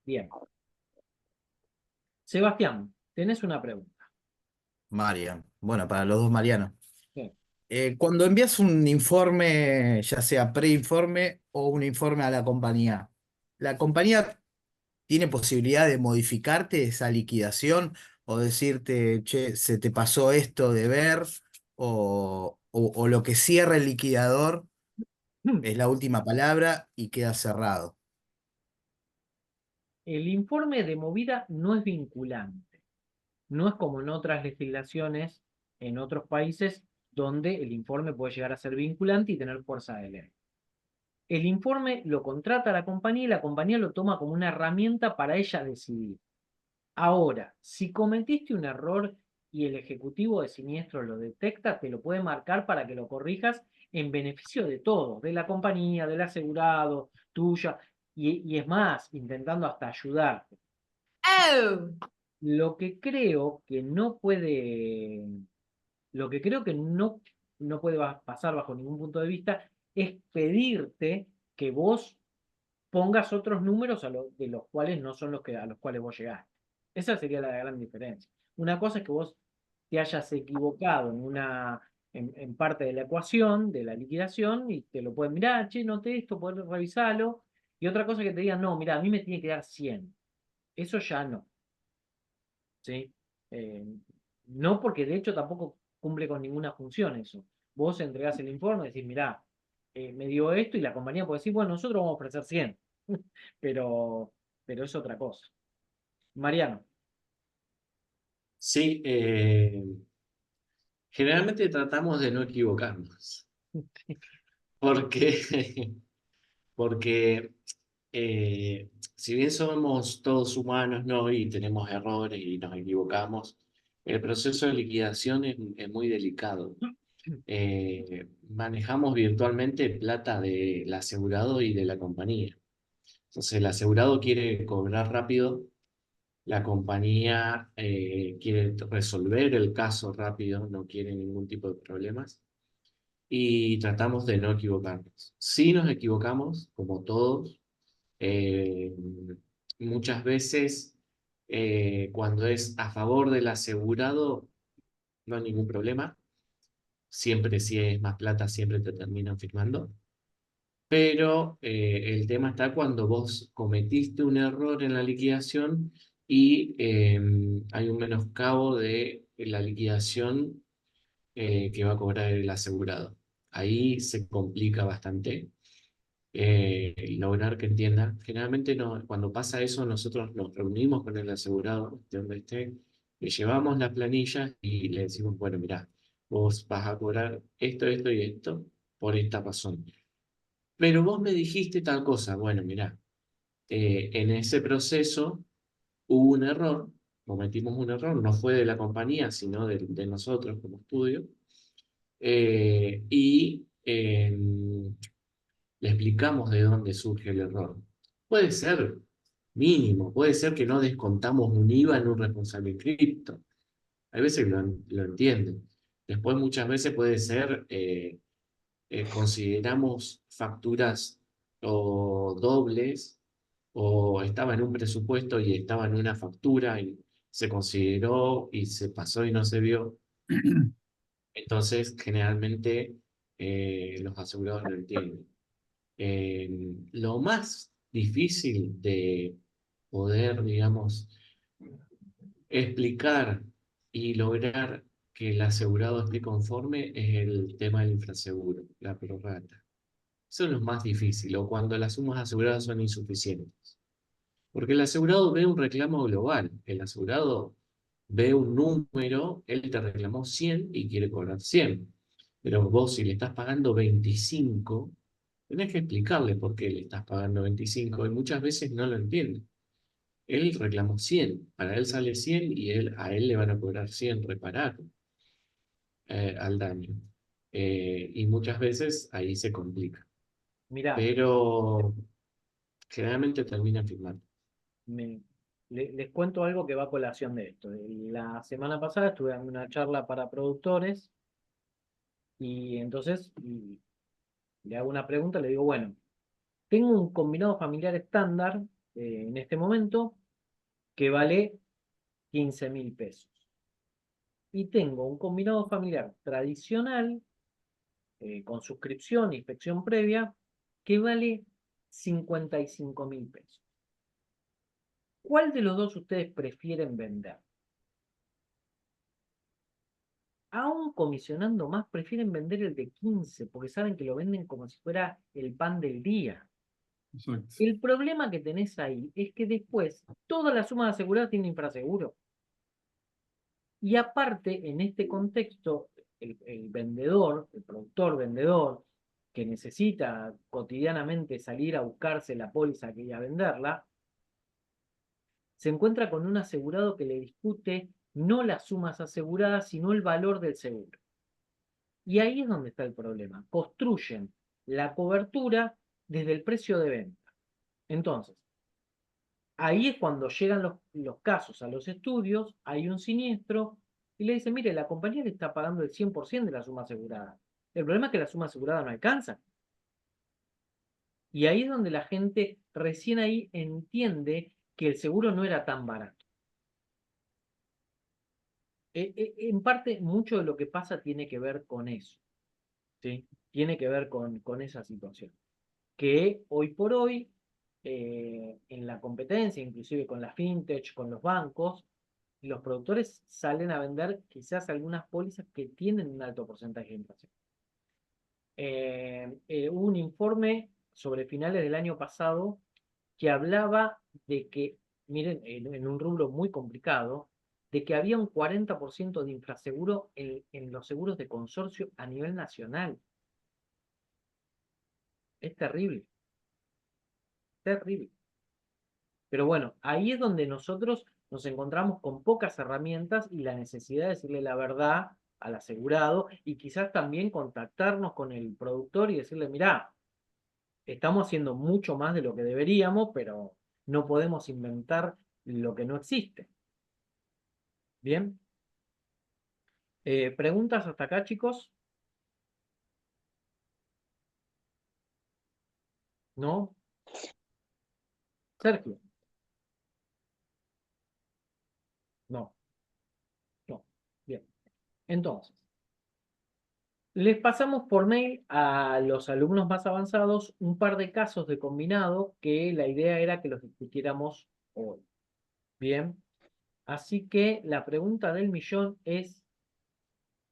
Bien. Sebastián, tenés una pregunta. Marian. Bueno, para los dos Marianos. Sí. Cuando envías un informe, ya sea preinforme o un informe a la compañía tiene posibilidad de modificarte esa liquidación o decirte, che, se te pasó esto de ver, o lo que cierra el liquidador es la última palabra y queda cerrado. El informe de movida no es vinculante. No es como en otras legislaciones en otros países donde el informe puede llegar a ser vinculante y tener fuerza de ley. El informe lo contrata la compañía y la compañía lo toma como una herramienta para ella decidir. Ahora, si cometiste un error y el ejecutivo de siniestro lo detecta, te lo puede marcar para que lo corrijas en beneficio de todos, de la compañía, del asegurado, tuya, y es más, intentando hasta ayudarte. Oh. Lo que creo que no puede, lo que creo que no puede pasar bajo ningún punto de vista es pedirte que vos pongas otros números de los cuales no son los que, a los cuales vos llegaste. Esa sería la gran diferencia. Una cosa es que vos te hayas equivocado en parte de la ecuación, de la liquidación, y te lo pueden mirar, che, noté esto, poder revisarlo. Y otra cosa es que te digan, no, mira, a mí me tiene que dar 100. Eso ya no, ¿sí? Eh, no porque de hecho tampoco cumple con ninguna función eso. Vos entregás el informe y decís, mirá, me dio esto y la compañía puede decir, bueno, nosotros vamos a ofrecer 100. pero, pero es otra cosa. Mariano, Sí, generalmente tratamos de no equivocarnos, porque, porque si bien somos todos humanos, ¿no? Y tenemos errores y nos equivocamos, el proceso de liquidación es muy delicado. Manejamos virtualmente plata del asegurado y de la compañía. Entonces, el asegurado quiere cobrar rápido, la compañía quiere resolver el caso rápido, no quiere ningún tipo de problemas y tratamos de no equivocarnos. Si nos equivocamos, como todos, eh, muchas veces cuando es a favor del asegurado no hay ningún problema. Siempre si es más plata, siempre te terminan firmando. Pero el tema está cuando vos cometiste un error en la liquidación y hay un menoscabo de la liquidación que va a cobrar el asegurado. Ahí se complica bastante lograr que entienda. Generalmente no, cuando pasa eso nosotros nos reunimos con el asegurado de donde esté, le llevamos la planilla y le decimos, bueno, mirá, vos vas a cobrar esto, esto y esto por esta razón. Pero vos me dijiste tal cosa. Bueno, mirá, en ese proceso hubo un error, cometimos un error, no fue de la compañía, sino de nosotros como estudio, y le explicamos de dónde surge el error. Puede ser mínimo, puede ser que no descontamos un IVA en un responsable inscripto. Hay veces que lo entienden. Después muchas veces puede ser consideramos facturas o dobles o estaba en un presupuesto y estaba en una factura y se consideró y se pasó y no se vio. Entonces, generalmente los asegurados lo entienden. Eh, lo más difícil de poder, digamos, explicar y lograr que el asegurado esté conforme es el tema del infraseguro, la prorrata. Eso es lo más difícil, o cuando las sumas aseguradas son insuficientes. Porque el asegurado ve un reclamo global, el asegurado ve un número, él te reclamó 100 y quiere cobrar 100. Pero vos si le estás pagando 25, tenés que explicarle por qué le estás pagando 25 y muchas veces no lo entiende. Él reclamó 100, para él sale 100 y a él le van a cobrar 100 reparar al daño. Y muchas veces ahí se complica. mirá, Pero generalmente terminan firmando. me- les cuento algo que va a colación de esto. La semana pasada estuve dando una charla para productores y entonces le hago una pregunta, le digo, bueno, tengo un combinado familiar estándar en este momento que vale 15.000 pesos. Y tengo un combinado familiar tradicional, con suscripción e inspección previa, que vale 55.000 pesos. ¿Cuál de los dos ustedes prefieren vender? Aún comisionando más, prefieren vender el de 15 porque saben que lo venden como si fuera el pan del día. Exacto. El problema que tenés ahí es que después toda la suma de asegurada tiene infraseguro. Y aparte, en este contexto, el vendedor, el productor vendedor, que necesita cotidianamente salir a buscarse la póliza que iba a venderla, se encuentra con un asegurado que le discute no las sumas aseguradas, sino el valor del seguro. Y ahí es donde está el problema. Construyen la cobertura desde el precio de venta. Entonces, ahí es cuando llegan los casos a los estudios, hay un siniestro, y le dicen, mire, la compañía le está pagando el 100% de la suma asegurada. El problema es que la suma asegurada no alcanza. Y ahí es donde la gente recién ahí entiende que el seguro no era tan barato. En parte, mucho de lo que pasa tiene que ver con eso, ¿sí? Tiene que ver con esa situación. Que hoy por hoy, en la competencia, inclusive con la fintech, con los bancos, los productores salen a vender quizás algunas pólizas que tienen un alto porcentaje de inflación. Hubo un informe sobre finales del año pasado que hablaba de que, miren, en un rubro muy complicado, de que había un 40% de infraseguro en los seguros de consorcio a nivel nacional. Es terrible, terrible. Pero bueno, ahí es donde nosotros nos encontramos con pocas herramientas y la necesidad de decirle la verdad al asegurado y quizás también contactarnos con el productor y decirle, mirá, estamos haciendo mucho más de lo que deberíamos, pero no podemos inventar lo que no existe. Bien. ¿Preguntas hasta acá, chicos? ¿No? Sergio. No, no. Bien. Entonces, les pasamos por mail a los alumnos más avanzados un par de casos de combinado que la idea era que los discutiéramos hoy. Bien. Así que la pregunta del millón es,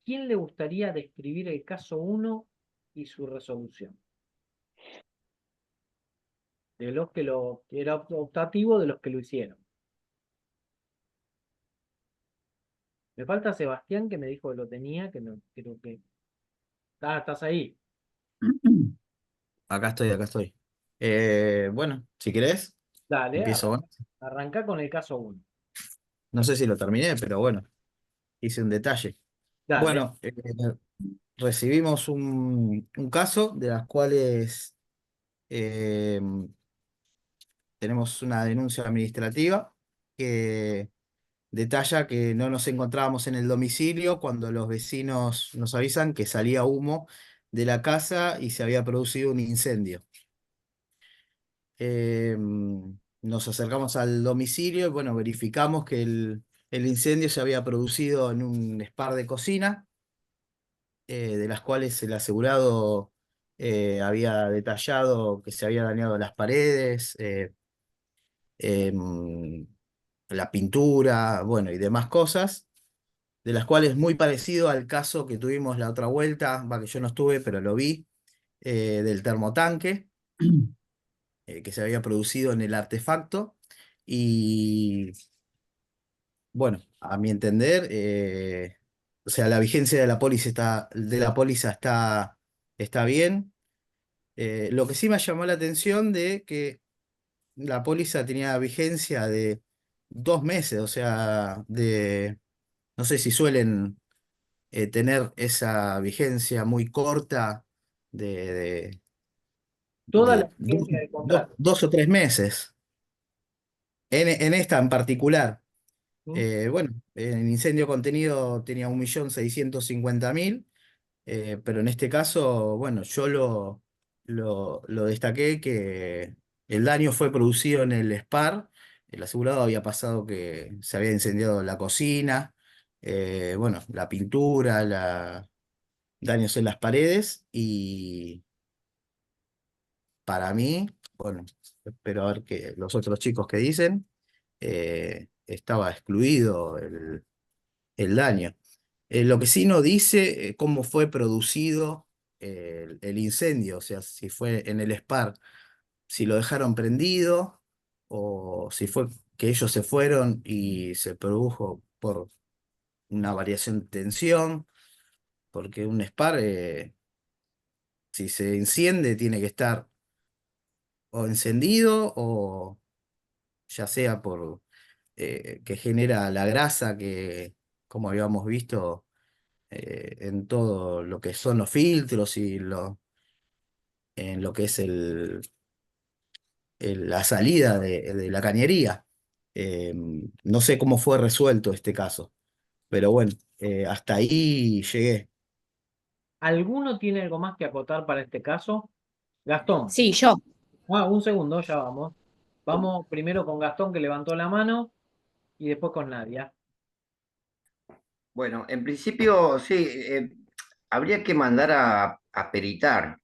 ¿quién le gustaría describir el caso 1 y su resolución? De los que era optativo, de los que lo hicieron. Me falta Sebastián, que me dijo que lo tenía, que no creo que. Ah, estás ahí. Acá estoy, acá estoy. Bueno, si querés, Dale, empiezo. Bueno. arranca con el caso 1. No sé si lo terminé, pero bueno, hice un detalle. Dale. Bueno, recibimos un caso de las cuales eh, tenemos una denuncia administrativa que detalla que no nos encontrábamos en el domicilio cuando los vecinos nos avisan que salía humo de la casa y se había producido un incendio. Nos acercamos al domicilio y bueno, verificamos que el incendio se había producido en un spa de cocina, de las cuales el asegurado había detallado que se había dañado las paredes, em, la pintura, bueno, y demás cosas, de las cuales muy parecido al caso que tuvimos la otra vuelta, va que yo no estuve, pero lo vi, del termotanque, que se había producido en el artefacto. Y bueno, a mi entender, o sea, la vigencia de la póliza está bien. Lo que sí me llamó la atención de que la póliza tenía vigencia de 2 meses, o sea, no sé si suelen tener esa vigencia muy corta de, Toda la dos, vigencia del contrato. 2 o 3 meses. En esta en particular. ¿Sí? Bueno, el incendio contenido tenía 1.650.000, pero en este caso, bueno, yo lo destaqué que El daño fue producido en el SPAR. El asegurado había pasado que se había incendiado la cocina, bueno, la pintura, daños en las paredes y para mí, bueno, espero a ver que los otros chicos que dicen, estaba excluido el daño. Lo que sí no dice cómo fue producido el incendio, o sea, si fue en el SPAR, si lo dejaron prendido o si fue que ellos se fueron y se produjo por una variación de tensión, porque un SPAR, si se enciende, tiene que estar o encendido o ya sea por que genera la grasa que, como habíamos visto, en todo lo que son los filtros y en lo que es la salida de la cañería. No sé cómo fue resuelto este caso, pero bueno, hasta ahí llegué. ¿Alguno tiene algo más que acotar para este caso? Gastón. Sí, yo. Un segundo, ya vamos. Vamos primero con Gastón, que levantó la mano, y después con Nadia. Bueno, en principio sí, habría que mandar a peritar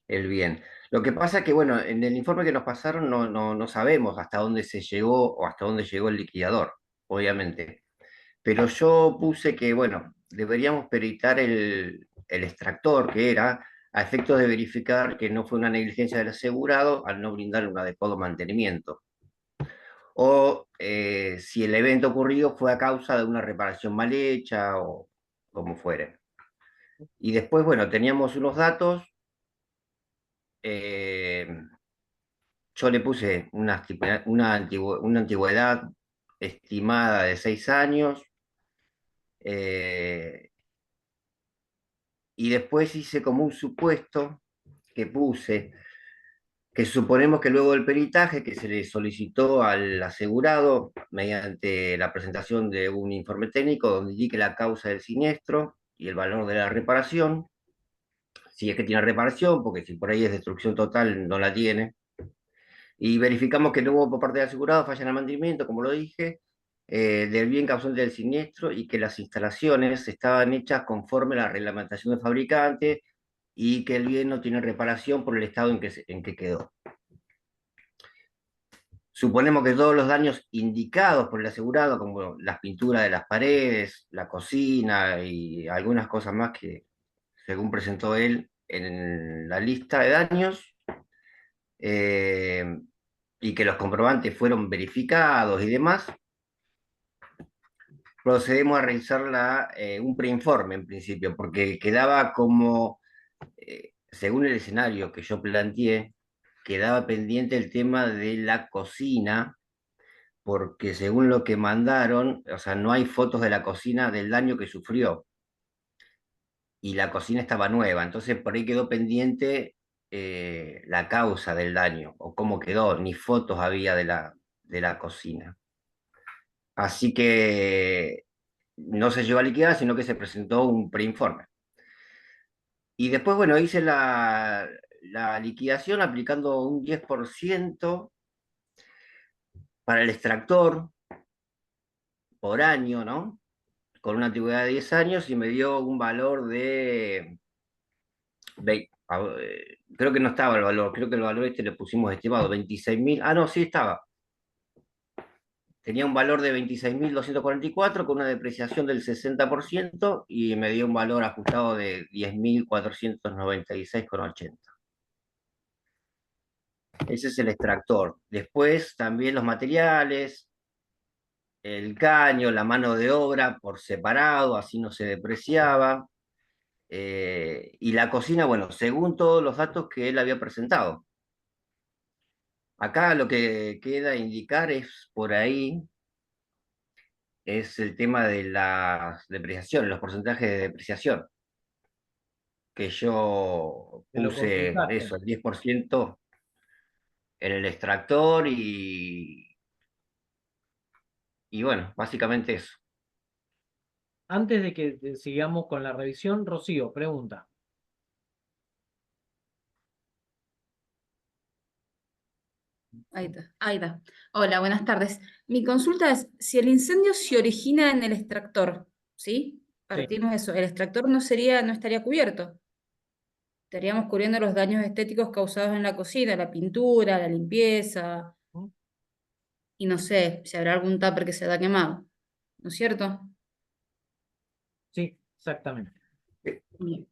el bien. Lo que pasa es que, bueno, en el informe que nos pasaron no sabemos hasta dónde se llegó o hasta dónde llegó el liquidador, obviamente. Pero yo puse que, bueno, deberíamos peritar el extractor, que era a efectos de verificar que no fue una negligencia del asegurado al no brindarle un adecuado mantenimiento. O si el evento ocurrido fue a causa de una reparación mal hecha o como fuere. Y después, bueno, teníamos unos datos. eh, yo le puse una antigüedad estimada de 6 años. eh, y después hice como un supuesto que puse, que suponemos que luego del peritaje que se le solicitó al asegurado mediante la presentación de un informe técnico donde indique la causa del siniestro y el valor de la reparación, si es que tiene reparación, porque si por ahí es destrucción total, no la tiene. Y verificamos que no hubo por parte del asegurado falla en el mantenimiento, como lo dije, del bien causante del siniestro y que las instalaciones estaban hechas conforme a la reglamentación del fabricante y que el bien no tiene reparación por el estado en que quedó. Suponemos que todos los daños indicados por el asegurado, como las pinturas de las paredes, la cocina y algunas cosas más que según presentó él en la lista de daños, eh, y que los comprobantes fueron verificados y demás, procedemos a realizar un preinforme en principio, porque quedaba como, según el escenario que yo planteé, quedaba pendiente el tema de la cocina, porque según lo que mandaron, o sea, no hay fotos de la cocina del daño que sufrió, y la cocina estaba nueva, entonces por ahí quedó pendiente la causa del daño, o cómo quedó, ni fotos había de la cocina. Así que no se llegó a liquidar, sino que se presentó un preinforme. Y después, bueno, hice la liquidación aplicando un 10% para el extractor por año, ¿no? Con una antigüedad de 10 años y me dio un valor de... creo que no estaba el valor, creo que el valor este le pusimos estimado, 26.000. Ah, no, sí estaba. Tenía un valor de 26.244 con una depreciación del 60% y me dio un valor ajustado de 10.496,80. Ese es el extractor. Después también los materiales, el caño, la mano de obra por separado, así no se depreciaba. Y la cocina, bueno, según todos los datos que él había presentado. Acá lo que queda indicar es por ahí es el tema de las depreciaciones, los porcentajes de depreciación, que yo Te lo puse consultaste. eso, el 10% en el extractor y bueno, básicamente eso. Antes de que sigamos con la revisión, Rocío, pregunta. Ahí está, ahí está. Hola, buenas tardes. Mi consulta es, si el incendio se origina en el extractor, ¿sí? Sí. Partimos de eso, el extractor no estaría cubierto. Estaríamos cubriendo los daños estéticos causados en la cocina, la pintura, la limpieza, y no sé si habrá algún tupper que se haya quemado, ¿no es cierto? Sí, exactamente. Bien.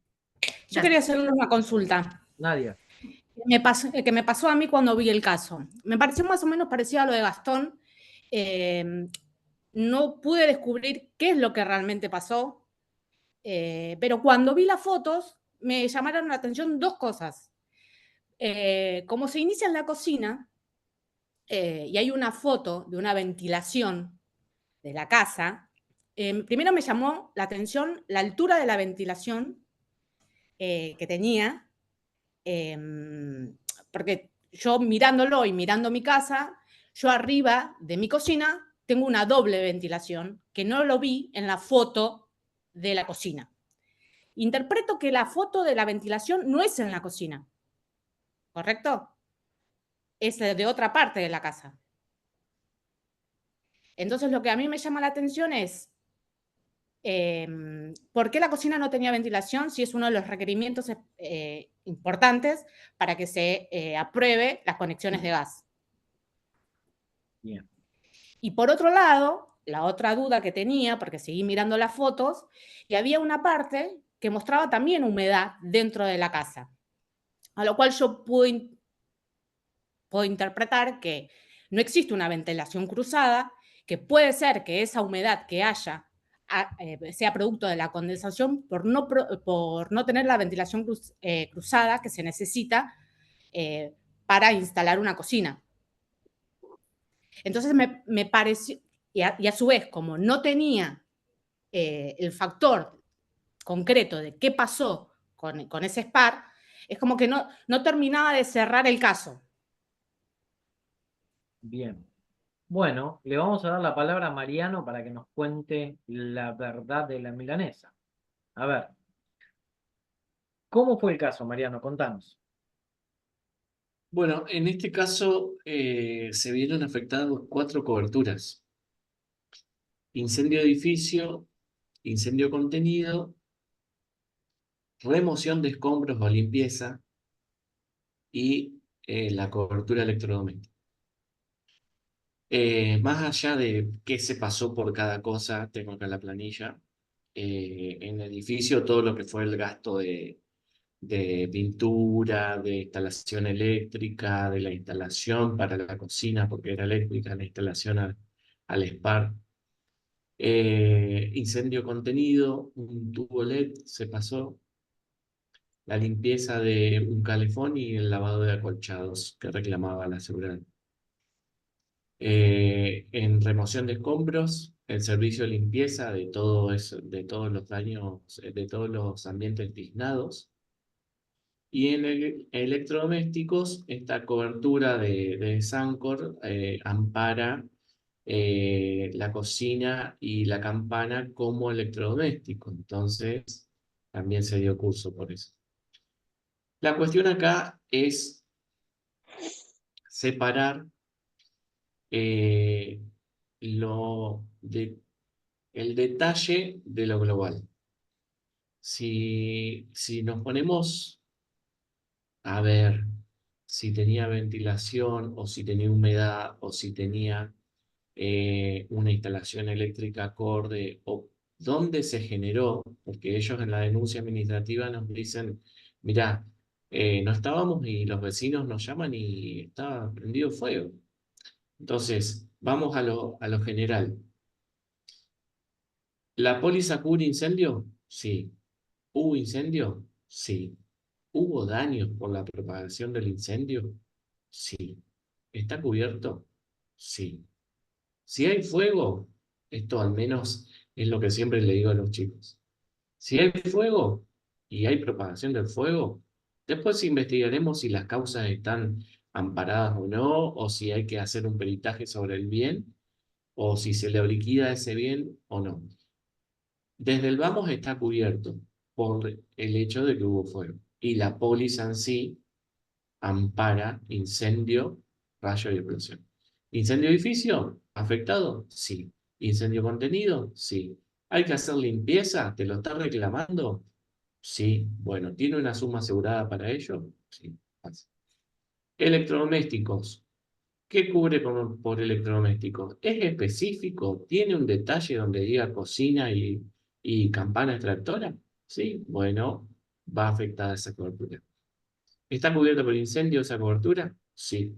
Yo quería hacer una consulta Nadia. que me pasó a mí cuando vi el caso. Me pareció más o menos parecido a lo de Gastón. No pude descubrir qué es lo que realmente pasó, pero cuando vi las fotos me llamaron la atención dos cosas. Como se inicia en la cocina y hay una foto de una ventilación de la casa, primero me llamó la atención la altura de la ventilación que tenía, porque yo mirándolo y mirando mi casa, yo arriba de mi cocina tengo una doble ventilación que no lo vi en la foto de la cocina. Interpreto que la foto de la ventilación no es en la cocina, ¿correcto? Es de otra parte de la casa. Entonces lo que a mí me llama la atención es ¿por qué la cocina no tenía ventilación si es uno de los requerimientos importantes para que se apruebe las conexiones de gas? Bien. Y por otro lado, la otra duda que tenía, porque seguí mirando las fotos, y había una parte que mostraba también humedad dentro de la casa, a lo cual yo puedo interpretar que no existe una ventilación cruzada, que puede ser que esa humedad que haya sea producto de la condensación por no tener la ventilación cruzada que se necesita para instalar una cocina. Entonces me pareció, y a su vez, como no tenía el factor concreto de qué pasó con ese SPAR, es como que no terminaba de cerrar el caso. Bien. Bueno, le vamos a dar la palabra a Mariano para que nos cuente la verdad de la milanesa. A ver, ¿cómo fue el caso, Mariano? Contanos. Bueno, en este caso se vieron afectadas 4 coberturas. Incendio de edificio, incendio contenido, remoción de escombros o limpieza y la cobertura electrodoméstica. Más allá de qué se pasó por cada cosa, tengo acá la planilla. En el edificio todo lo que fue el gasto de pintura, de instalación eléctrica, de la instalación para la cocina, porque era eléctrica, la instalación al SPAR. Incendio contenido, un tubo LED se pasó, la limpieza de un calefón y el lavado de acolchados que reclamaba la seguridad. En remoción de escombros, el servicio de limpieza de todo eso, de todos los daños, de todos los ambientes tiznados. Y en electrodomésticos, esta cobertura de Sancor ampara la cocina y la campana como electrodoméstico. Entonces, también se dio curso por eso. La cuestión acá es separar eh, el detalle de lo global. Si nos ponemos a ver si tenía ventilación o si tenía humedad o si tenía una instalación eléctrica acorde o dónde se generó, porque ellos en la denuncia administrativa nos dicen, mirá, no estábamos y los vecinos nos llaman y estaba prendido fuego. Entonces, vamos a lo general. ¿La póliza cubre incendio? Sí. ¿Hubo incendio? Sí. ¿Hubo daños por la propagación del incendio? Sí. ¿Está cubierto? Sí. Si hay fuego, esto al menos es lo que siempre le digo a los chicos. Si hay fuego y hay propagación del fuego, después investigaremos si las causas están amparadas o no, o si hay que hacer un peritaje sobre el bien, o si se le liquida ese bien o no. Desde el vamos está cubierto por el hecho de que hubo fuego. Y la póliza en sí ampara incendio rayo y explosión. ¿Incendio edificio? ¿Afectado? Sí. ¿Incendio contenido? Sí. ¿Hay que hacer limpieza? ¿Te lo está reclamando? Sí. Bueno, ¿tiene una suma asegurada para ello? Sí. Electrodomésticos. ¿Qué cubre por electrodomésticos? ¿Es específico? ¿Tiene un detalle donde diga cocina y campana extractora? Sí, bueno, va afectada esa cobertura. ¿Está cubierta por incendio esa cobertura? Sí.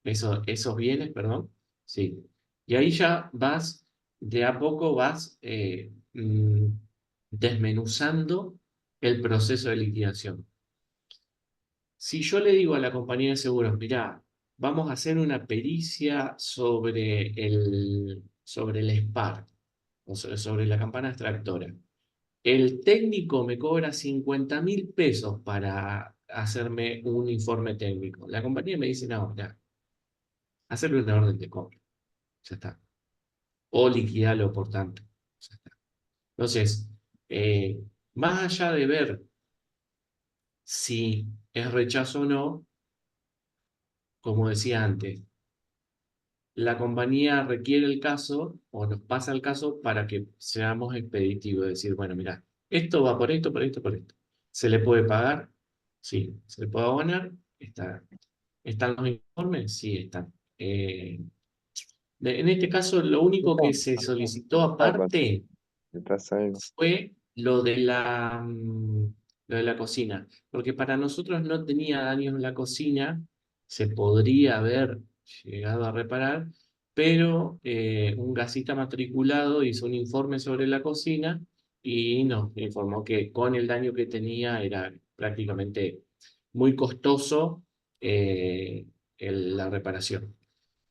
Esos bienes, perdón. Sí. Y ahí ya vas, de a poco vas desmenuzando el proceso de liquidación. Si yo le digo a la compañía de seguros, mirá, vamos a hacer una pericia sobre el SPAR, o sobre la campana extractora. El técnico me cobra 50.000 pesos para hacerme un informe técnico. La compañía me dice, no, mirá, hacerle una orden de compra. Ya está. O liquidarlo por tanto. Ya está. Entonces, más allá de ver si es rechazo o no, como decía antes, la compañía requiere el caso o nos pasa el caso para que seamos expeditivos. Decir, bueno, mira, esto va por esto, por esto, por esto. ¿Se le puede pagar? Sí. ¿Se le puede abonar? Está. ¿Están los informes? Sí, están. En este caso, lo único que se solicitó aparte fue lo de la cocina, porque para nosotros no tenía daños en la cocina, se podría haber llegado a reparar, pero un gasista matriculado hizo un informe sobre la cocina y nos informó que con el daño que tenía era prácticamente muy costoso la reparación.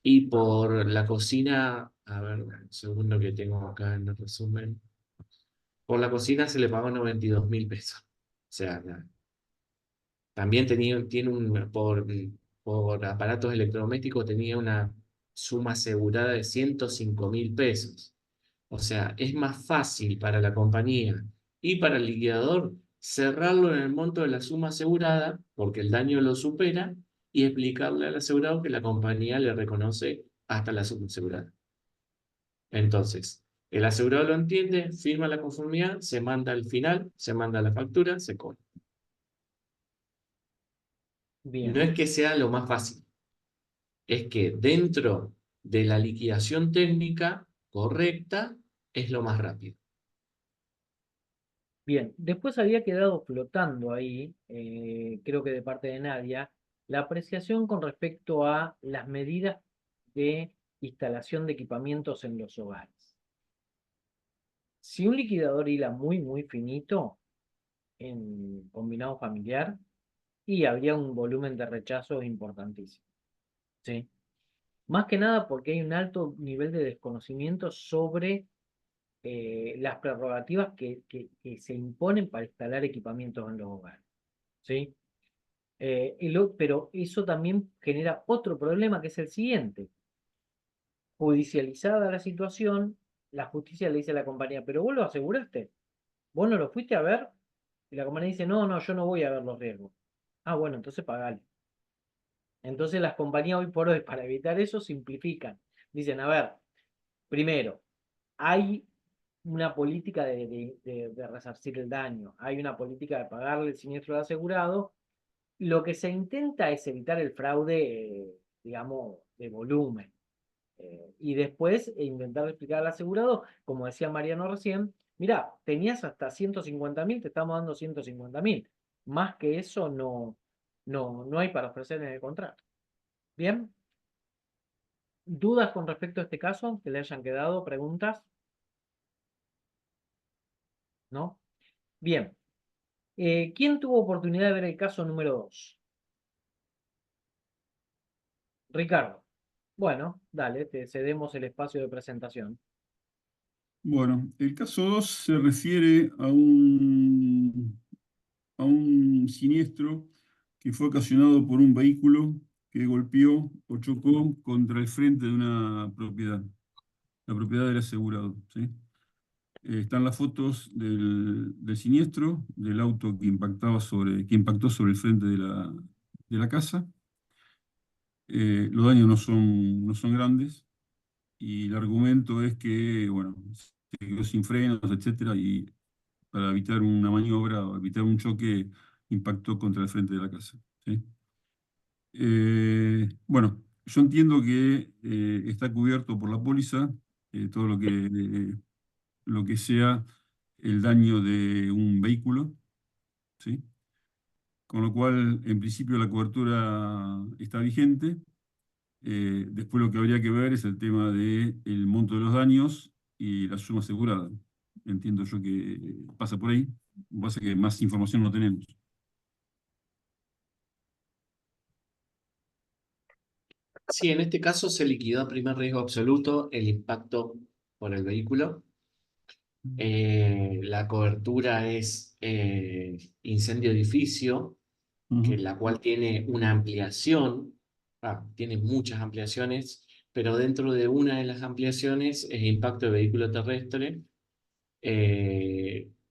Y por la cocina, a ver, un segundo que tengo acá en el resumen. Por la cocina se le pagó 92.000 pesos. O sea, también por aparatos electrodomésticos tenía una suma asegurada de 105.000 pesos. O sea, es más fácil para la compañía y para el liquidador cerrarlo en el monto de la suma asegurada, porque el daño lo supera, y explicarle al asegurado que la compañía le reconoce hasta la suma asegurada. Entonces, el asegurado lo entiende, firma la conformidad, se manda al final, se manda la factura, se cobra. Bien, No es que sea lo más fácil, es que dentro de la liquidación técnica correcta es lo más rápido. bien. Después había quedado flotando ahí, creo que de parte de Nadia, la apreciación con respecto a las medidas de instalación de equipamientos en los hogares. Si un liquidador hila muy, muy finito en combinado familiar, y habría un volumen de rechazo importantísimo. ¿Sí? Más que nada porque hay un alto nivel de desconocimiento sobre las prerrogativas que se imponen para instalar equipamientos en los hogares. ¿Sí? Pero eso también genera otro problema que es el siguiente. Judicializada la situación, la justicia le dice a la compañía, pero vos lo aseguraste, vos no lo fuiste a ver, y la compañía dice, no, no, yo no voy a ver los riesgos. Ah, bueno, entonces pagale. Entonces las compañías hoy por hoy, para evitar eso, simplifican. Dicen, a ver, primero, hay una política de resarcir el daño, hay una política de pagarle el siniestro al asegurado. Lo que se intenta es evitar el fraude, digamos, de volumen. Y después intentar explicar al asegurado, como decía Mariano recién, mira, tenías hasta 150.000, te estamos dando 150.000. Más que eso no hay para ofrecer en el contrato. Bien. ¿Dudas con respecto a este caso que le hayan quedado? ¿Preguntas? ¿No? Bien. ¿Quién tuvo oportunidad de ver el caso número 2? Ricardo. Bueno, dale, te cedemos el espacio de presentación. Bueno, el caso 2 se refiere a un siniestro que fue ocasionado por un vehículo que golpeó o chocó contra el frente de una propiedad, la propiedad del asegurado, ¿sí? Están las fotos del siniestro, del auto que impactó sobre el frente de la casa. Los daños no son grandes y el argumento es que, bueno, se quedó sin frenos, etcétera, y para evitar una maniobra o evitar un choque, impactó contra el frente de la casa. ¿Sí? Bueno, yo entiendo que está cubierto por la póliza todo lo que sea el daño de un vehículo, ¿sí? Con lo cual, en principio, la cobertura está vigente. Después lo que habría que ver es el tema del monto de los daños y la suma asegurada. Entiendo yo que pasa por ahí. Lo que pasa es que más información no tenemos. Sí, en este caso se liquidó a primer riesgo absoluto el impacto por el vehículo. La cobertura es incendio edificio, que Ujú. la cual tiene una ampliación, tiene muchas ampliaciones, pero dentro de una de las ampliaciones es impacto de vehículo terrestre,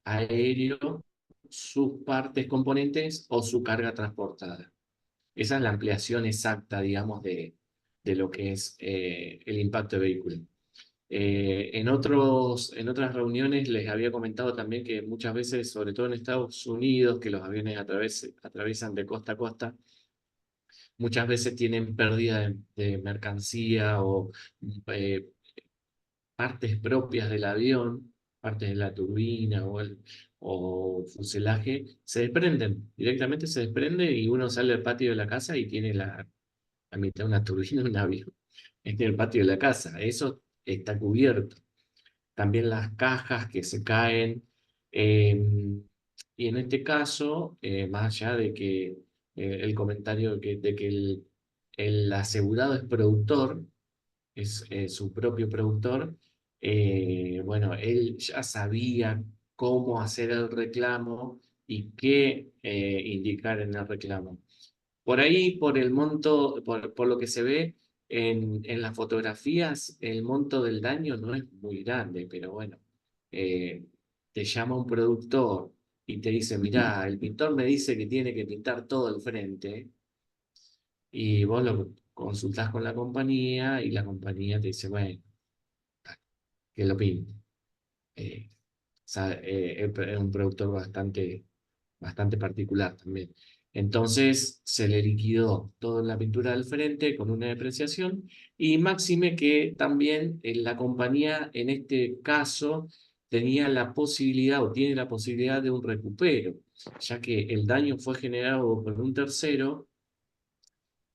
aéreo, sus partes componentes o su carga transportada. Esa es la ampliación exacta, digamos, de lo que es el impacto de vehículo. En otras reuniones les había comentado también que muchas veces, sobre todo en Estados Unidos, que los aviones atraviesan de costa a costa, muchas veces tienen pérdida de mercancía o eh, partes propias del avión, partes de la turbina o fuselaje, se desprenden, directamente se desprende y uno sale al patio de la casa y tiene la mitad de una turbina de un avión en el patio de la casa. Eso está cubierto. También las cajas que se caen. Y en este caso, más allá de que el comentario de que el asegurado es productor, es su propio productor, bueno, él ya sabía cómo hacer el reclamo y qué indicar en el reclamo. Por ahí, por el monto, por lo que se ve en las fotografías, el monto del daño no es muy grande, pero bueno, te llama un productor y te dice, mirá, el pintor me dice que tiene que pintar todo el frente, y vos lo consultás con la compañía y la compañía te dice, bueno, que lo pinte. Eh, es un productor bastante particular también. Entonces se le liquidó toda la pintura del frente con una depreciación y máxime que también la compañía en este caso tenía la posibilidad o tiene la posibilidad de un recupero, ya que el daño fue generado por un tercero.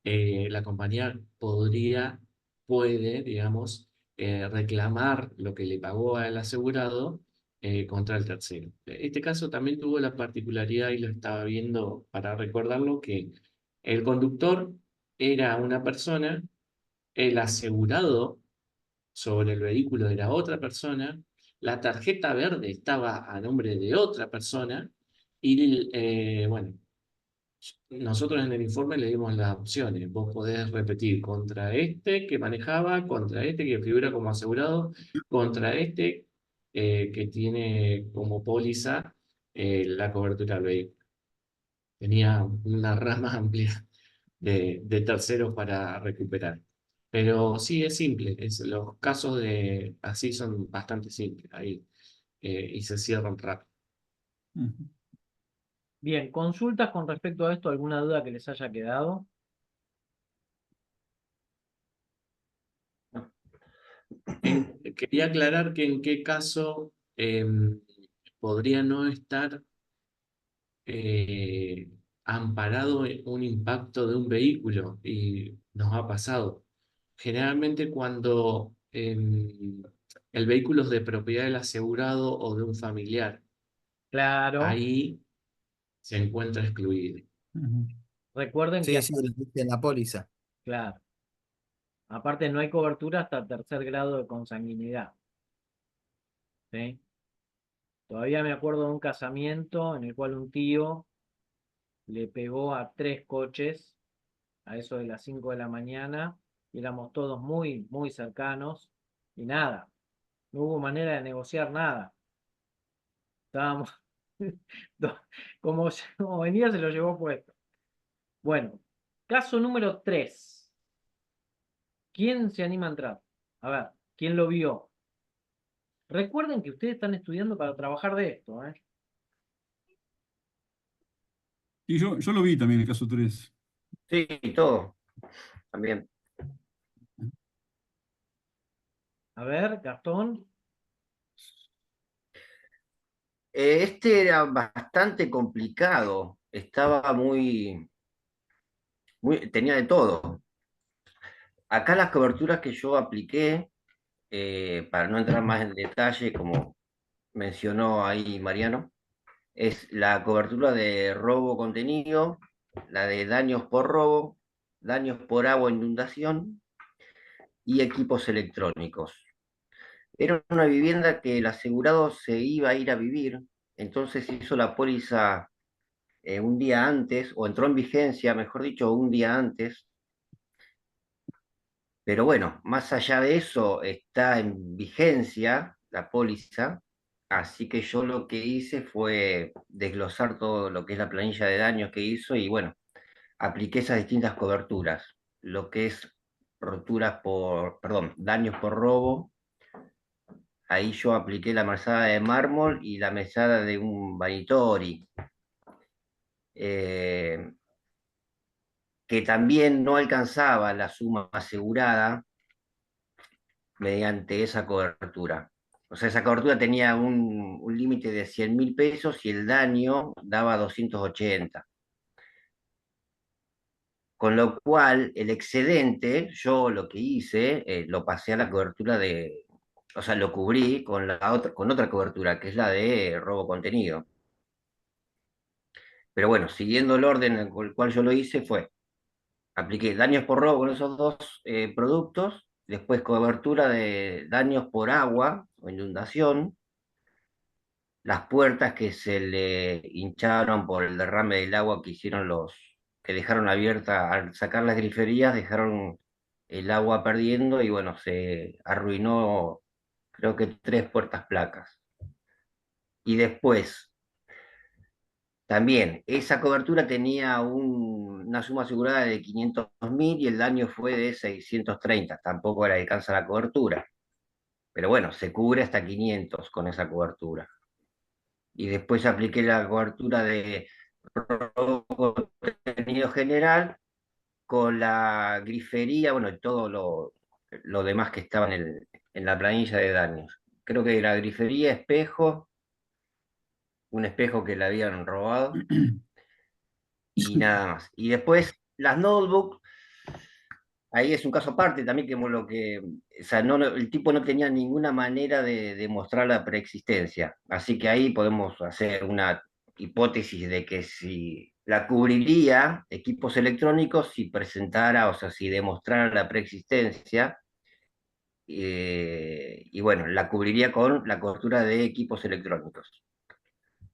La compañía puede, digamos, reclamar lo que le pagó al asegurado contra el tercero. Este caso también tuvo la particularidad, y lo estaba viendo para recordarlo, que el conductor era una persona, el asegurado sobre el vehículo era otra persona, la tarjeta verde estaba a nombre de otra persona, y bueno, nosotros en el informe le dimos las opciones. Vos podés repetir contra este que manejaba, contra este que figura como asegurado, contra este que tiene como póliza la cobertura del vehículo. Tenía una rama amplia de terceros para recuperar. Pero sí, es simple. Los casos de así son bastante simples ahí, y se cierran rápido. Ujú. Bien, consultas con respecto a esto, alguna duda que les haya quedado. Quería aclarar que en qué caso podría no estar eh, amparado un impacto de un vehículo, y nos ha pasado. Generalmente cuando el vehículo es de propiedad del asegurado o de un familiar, Claro, ahí se encuentra excluido. Ujú. recuerden que Sí, sí, lo dice en la póliza. claro, aparte no hay cobertura hasta tercer grado de consanguinidad. ¿Sí? Todavía me acuerdo de un casamiento en el cual un tío le pegó a 3 coches a eso de las 5 de la mañana, y éramos todos muy, muy cercanos, y nada, no hubo manera de negociar nada. Estábamos, como venía se lo llevó puesto. Bueno, caso número 3. ¿Quién se anima a entrar? A ver, ¿quién lo vio? Recuerden que ustedes están estudiando para trabajar de esto, ¿eh? Y yo lo vi también, el caso 3. Sí, todo, también. A ver, Gastón. Este era bastante complicado, estaba tenía de todo. Acá las coberturas que yo apliqué, para no entrar más en detalle, como mencionó ahí Mariano, es la cobertura de robo contenido, la de daños por robo, daños por agua, inundación y equipos electrónicos. Era una vivienda que el asegurado se iba a ir a vivir, entonces hizo la póliza un día antes, o entró en vigencia, mejor dicho, un día antes. Pero bueno, más allá de eso, está en vigencia la póliza, así que yo lo que hice fue desglosar todo lo que es la planilla de daños que hizo y bueno, apliqué esas distintas coberturas, lo que es daños por robo. Ahí yo apliqué la mesada de mármol y la mesada de un vanitori, eh, que también no alcanzaba la suma asegurada mediante esa cobertura. O sea, esa cobertura tenía un límite de 100.000 pesos y el daño daba 280. Con lo cual, el excedente, yo lo que hice, lo pasé a la cobertura o sea, lo cubrí con otra cobertura, que es la de robo contenido. Pero bueno, siguiendo el orden con el cual yo lo hice, apliqué daños por robo con esos dos productos, después cobertura de daños por agua o inundación, las puertas que se le hincharon por el derrame del agua que hicieron que dejaron abierta, al sacar las griferías, dejaron el agua perdiendo y bueno, se arruinó creo que 3 placas. Y después, también, esa cobertura tenía una suma asegurada de 500.000 y el daño fue de 630. Tampoco le alcanza la cobertura. Pero bueno, se cubre hasta 500 con esa cobertura. Y después apliqué la cobertura de robo contenido general con la grifería, bueno, y todo lo demás que estaba en la planilla de daños. Creo que la grifería, espejo, un espejo que le habían robado y nada más. Y después las notebooks, ahí es un caso aparte también, o sea, el tipo no tenía ninguna manera de demostrar la preexistencia. Así que ahí podemos hacer una hipótesis de que si la cubriría equipos electrónicos, si presentara, o sea, si demostrara la preexistencia, y bueno, la cubriría con la cobertura de equipos electrónicos,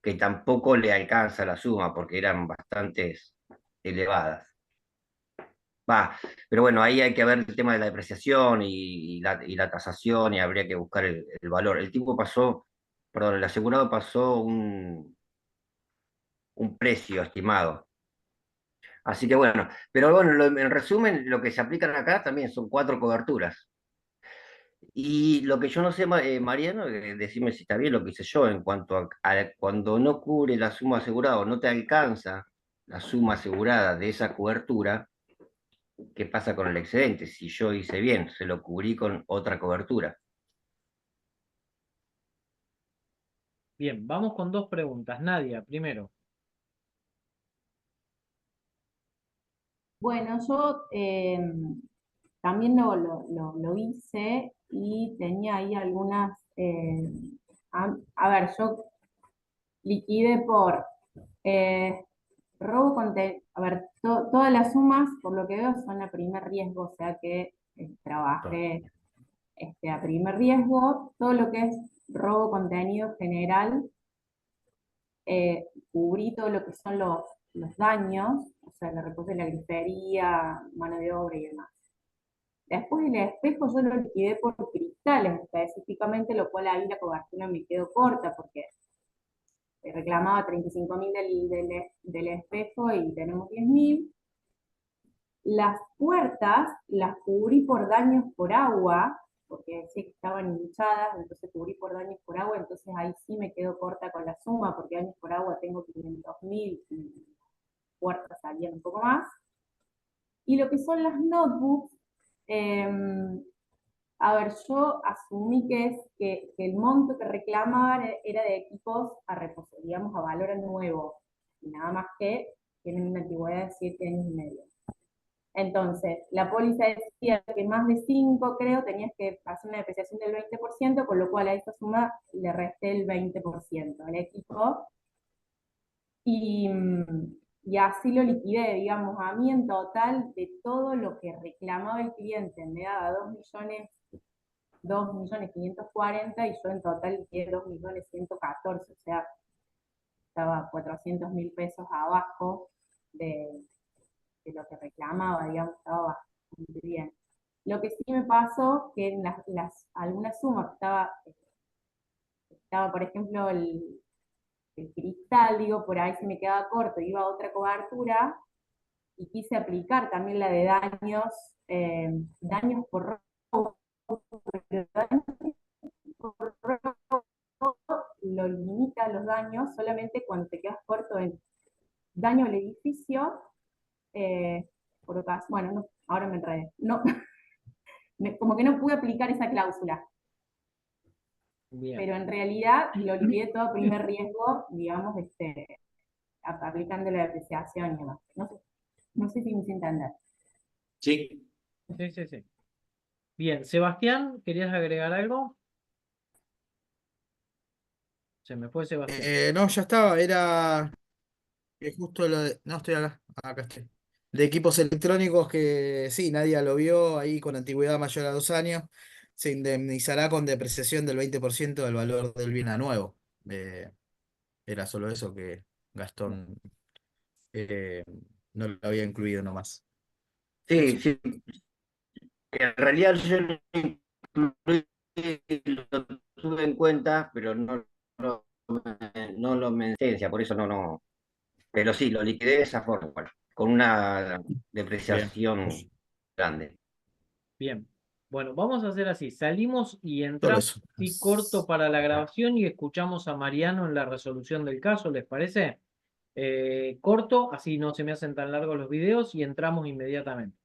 que tampoco le alcanza la suma porque eran bastantes elevadas. Va, pero bueno, ahí hay que ver el tema de la depreciación y la tasación y habría que buscar el valor. El asegurado pasó un precio estimado. Así que bueno, pero bueno, en resumen, lo que se aplican acá también son 4 coberturas. Y lo que yo no sé, Mariano, decime si está bien lo que hice yo en cuanto a cuando no cubre la suma asegurada o no te alcanza la suma asegurada de esa cobertura. ¿Qué pasa con el excedente? Si yo hice bien, se lo cubrí con otra cobertura. Bien, vamos con dos preguntas. Nadia, primero. Bueno, yo también lo hice y tenía ahí algunas, a ver, yo liquidé por robo a ver, todas las sumas, por lo que veo, son a primer riesgo, o sea que trabajé a primer riesgo, todo lo que es robo contenido general, cubrí todo lo que son los daños, o sea, le repuse la grifería, mano de obra y demás. Después el espejo yo lo liquidé por cristales específicamente, lo cual ahí la cobertura me quedó corta porque reclamaba 35.000 del espejo y tenemos 10.000. Las puertas las cubrí por daños por agua, porque sé que estaban hinchadas, entonces cubrí por daños por agua, entonces ahí sí me quedo corta con la suma, porque daños por agua tengo 500.000 y puertas salían un poco más. Y lo que son las notebooks, a ver, yo asumí que el monto que reclamaban era de equipos a reposo, digamos, a valor nuevo, y nada más que tienen una antigüedad de 7 años y medio. Entonces, la póliza decía que más de 5, creo, tenías que hacer una depreciación del 20%, con lo cual a esta suma le resté el 20% al equipo. Y así lo liquidé, digamos, a mí en total, de todo lo que reclamaba el cliente, me daba 2.540.000, y yo en total liquidé 2.114.000, o sea, estaba 400.000 pesos abajo de lo que reclamaba, digamos, estaba bastante bien. Lo que sí me pasó, que en algunas sumas estaba, por ejemplo, el cristal, digo, por ahí se me quedaba corto, iba a otra cobertura, y quise aplicar también la de daños por robo, pero daños por robo lo limita los daños solamente cuando te quedas corto en daño al edificio, por ocasión, bueno, no, ahora me enredé, no, como que no pude aplicar esa cláusula. Bien. Pero en realidad lo liquidé todo a primer riesgo, digamos, aplicando la depreciación y demás. No sé si me hice entender. Sí, Sí. Bien, Sebastián, ¿querías agregar algo? Se me fue Sebastián. No, ya estaba, era justo lo de. No, estoy acá estoy. De equipos electrónicos que sí, nadie lo vio ahí con antigüedad mayor a 2 años. Se indemnizará con depreciación del 20% del valor del bien a nuevo. Era solo eso que Gastón eh, no lo había incluido nomás. Sí, Eso. sí. En realidad yo lo incluí, lo tuve en cuenta, pero no lo mencioné, por eso no. Pero sí, lo liquidé de esa forma, bueno, con una Bien. depreciación grande. Bien. Bueno, vamos a hacer así. Salimos y Solo entramos eso. así corto para la grabación y escuchamos a Mariano en la resolución del caso, ¿les parece? Corto, así no se me hacen tan largos los videos y entramos inmediatamente.